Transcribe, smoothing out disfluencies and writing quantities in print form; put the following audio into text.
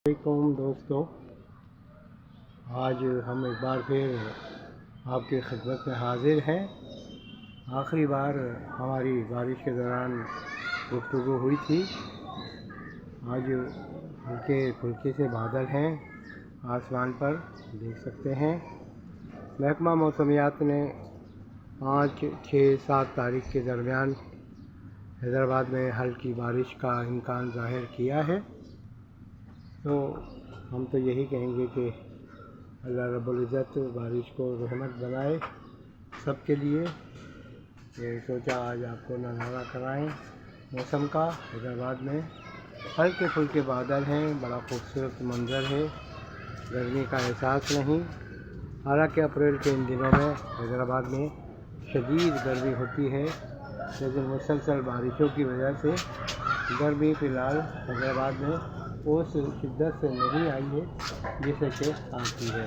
वालेकुम दोस्तों, आज हम एक बार फिर आपकी खिदमत में हाजिर हैं। आखिरी बार हमारी बारिश के दौरान गुफ्तगू हुई थी। आज हल्के फुल्के से बादल हैं आसमान पर, देख सकते हैं। महकमा मौसमियात ने 5, 6, 7 तारीख के दरमियान हैदराबाद में हल्की बारिश का इम्कान ज़ाहिर किया है। तो हम तो यही कहेंगे कि अल्लाह रब्बुल इज़्ज़त बारिश को रहमत बनाए सबके लिए। ये सोचा आज आपको नज़ारा कराएं मौसम का। हैदराबाद में हल्के फुल्के बादल हैं, बड़ा खूबसूरत मंज़र है, गर्मी का एहसास नहीं। हालांकि अप्रैल के इन दिनों में हैदराबाद में शदीद गर्मी होती है, लेकिन मुसलसल बारिशों की वजह से गर्मी फ़िलहाल हैदराबाद में उस शिद्दत से नहीं आई है जिससे कि आती है।